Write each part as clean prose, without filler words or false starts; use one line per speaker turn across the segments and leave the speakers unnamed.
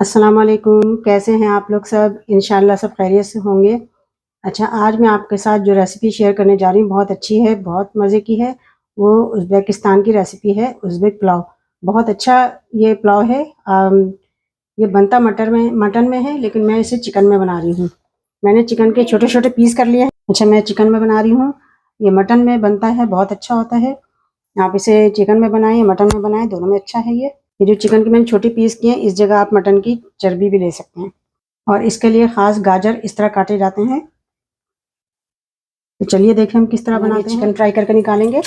अस्सलाम वालेकुम, कैसे हैं आप लोग सब? इंशाल्लाह सब खैरियत से होंगे। अच्छा, आज मैं आपके साथ जो रेसिपी शेयर करने जा रही हूँ बहुत अच्छी है, बहुत मज़े की है। वो उज़्बेकिस्तान की रेसिपी है, उज़्बेक पुलाव। बहुत अच्छा ये पुलाव है। ये बनता मटन में है, लेकिन मैं इसे चिकन में बना रही हूँ। मैंने चिकन के छोटे-छोटे पीस कर लिए हैं। अच्छा, मैं चिकन में बना रही हूँ। ये मटन में बनता है, बहुत अच्छा होता है। आप इसे चिकन में बनाएँ या मटन में बनाएँ, दोनों में अच्छा है ये। ये जो चिकन के मैंने छोटे पीस किए हैं, इस जगह आप मटन की चर्बी भी ले सकते हैं। और इसके लिए ख़ास गाजर इस तरह काटे जाते हैं। तो चलिए देखें हम किस तरह बनाते हैं। चिकन फ्राई करके निकालेंगे,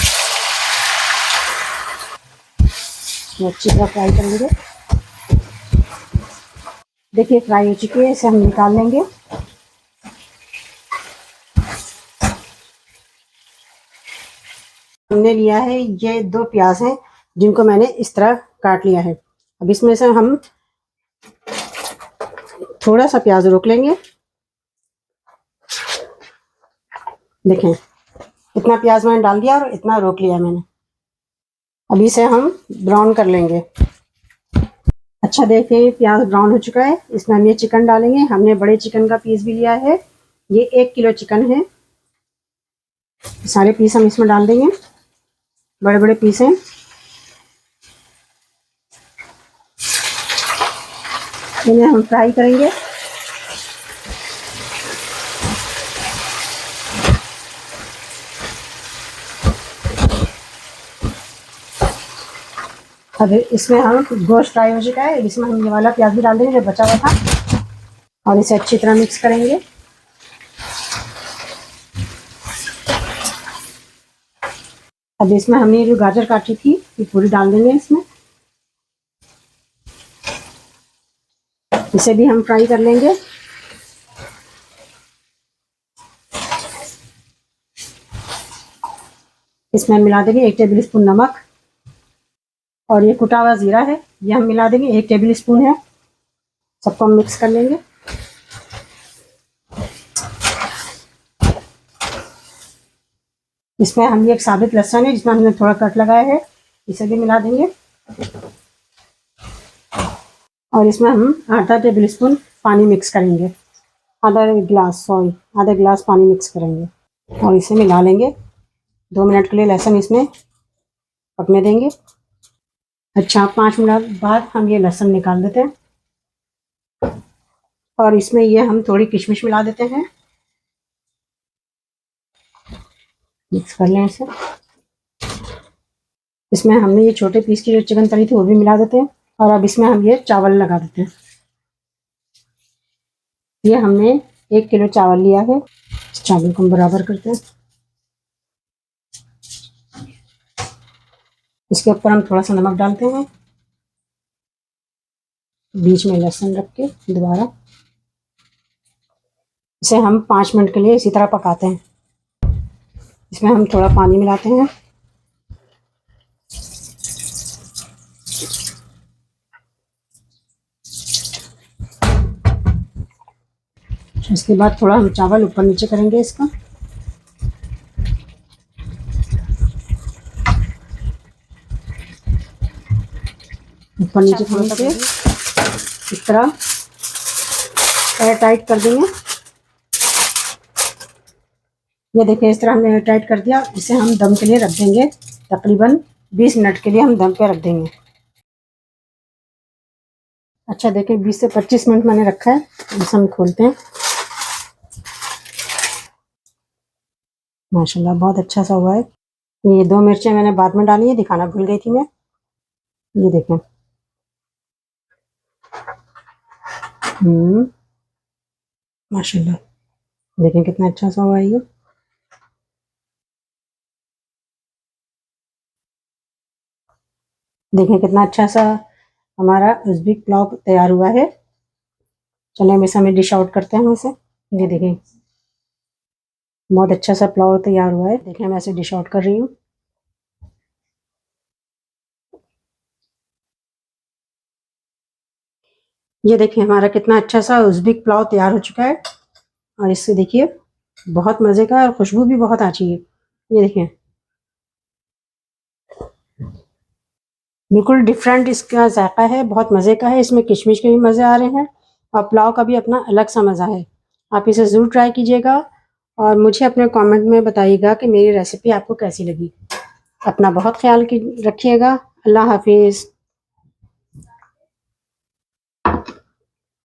अच्छी तरह फ्राई करेंगे। देखिए फ्राई हो चुकी है, इसे हम निकाल लेंगे। हमने लिया है ये 2 प्याज हैं, जिनको मैंने इस तरह काट लिया है। अब इसमें से हम थोड़ा सा प्याज रोक लेंगे। देखें, इतना प्याज मैंने डाल दिया और इतना रोक लिया मैंने। अभी इसे हम ब्राउन कर लेंगे। अच्छा, देखिए प्याज ब्राउन हो चुका है। इसमें हम ये चिकन डालेंगे। हमने बड़े चिकन का पीस भी लिया है। ये 1 किलो चिकन है। सारे पीस हम इसमें डाल देंगे, बड़े बड़े पीस हैं। इन्हें हम फ्राई करेंगे। अब इसमें हम गोश्त फ्राई हो चुका है, इसमें हम ये वाला प्याज भी डाल देंगे जो बचा हुआ था, और इसे अच्छी तरह मिक्स करेंगे। अब इसमें हमने जो गाजर काटी थी ये पूरी डाल देंगे इसमें। इसे भी हम फ्राई कर लेंगे। इसमें हम मिला देंगे 1 टेबल स्पून नमक, और ये कुटा हुआ जीरा है, ये हम मिला देंगे 1 टेबल स्पून है। सबको हम मिक्स कर लेंगे। इसमें हम ये एक साबित लहसुन है जिसमें हमने थोड़ा कट लगाया है, इसे भी मिला देंगे। और इसमें हम आधा टेबल स्पून पानी मिक्स करेंगे। आधा गिलास पानी मिक्स करेंगे और इसे मिला लेंगे। 2 मिनट के लिए लहसुन इसमें पकने देंगे। अच्छा, 5 मिनट बाद हम ये लहसुन निकाल देते हैं, और इसमें ये हम थोड़ी किशमिश मिला देते हैं। मिक्स कर लें इसे। इसमें हमने ये छोटे पीस की जो चिकन तली थी वो भी मिला देते हैं, और अब इसमें हम ये चावल लगा देते हैं। ये हमने 1 किलो चावल लिया है। चावल को हम बराबर करते हैं। इसके ऊपर हम थोड़ा सा नमक डालते हैं, बीच में लहसुन रख के दोबारा इसे हम 5 मिनट के लिए इसी तरह पकाते हैं। इसमें हम थोड़ा पानी मिलाते हैं। इसके बाद थोड़ा हम चावल ऊपर नीचे करेंगे इसका। ऊपर नीचे थोड़ा सा इस तरह एयर टाइट कर देंगे। ये देखिए इस तरह हमने एयर टाइट कर दिया। इसे हम दम के लिए रख देंगे, तकरीबन 20 मिनट के लिए हम दम पे रख देंगे। अच्छा, देखिए 20 से 25 मिनट मैंने रखा है। इसे हम खोलते हैं। माशाल्लाह बहुत अच्छा सा हुआ है। ये 2 मिर्चें मैंने बाद में डाली है, दिखाना भूल गई थी मैं। ये देखें, माशाल्लाह देखें कितना अच्छा सा हुआ है ये। देखें कितना अच्छा सा हमारा उज़्बेक पुलाव तैयार हुआ है। चलिए हम इसे डिश आउट करते हैं इसे। ये देखें बहुत अच्छा सा पुलाव तैयार हुआ है। देखें मैं इसे डिश आउट कर रही हूँ। ये देखिए हमारा कितना अच्छा सा उज़्बेक पुलाव तैयार हो चुका है, और इससे देखिए बहुत मज़े का और खुशबू भी बहुत अच्छी है। ये देखिए, बिल्कुल डिफरेंट इसका जायका है, बहुत मज़े का है। इसमें किशमिश के भी मज़े आ रहे हैं और पुलाव का भी अपना अलग सा मज़ा है। आप इसे ज़रूर ट्राई कीजिएगा और मुझे अपने कमेंट में बताइएगा कि मेरी रेसिपी आपको कैसी लगी। अपना बहुत ख्याल रखिएगा। अल्लाह हाफिज़।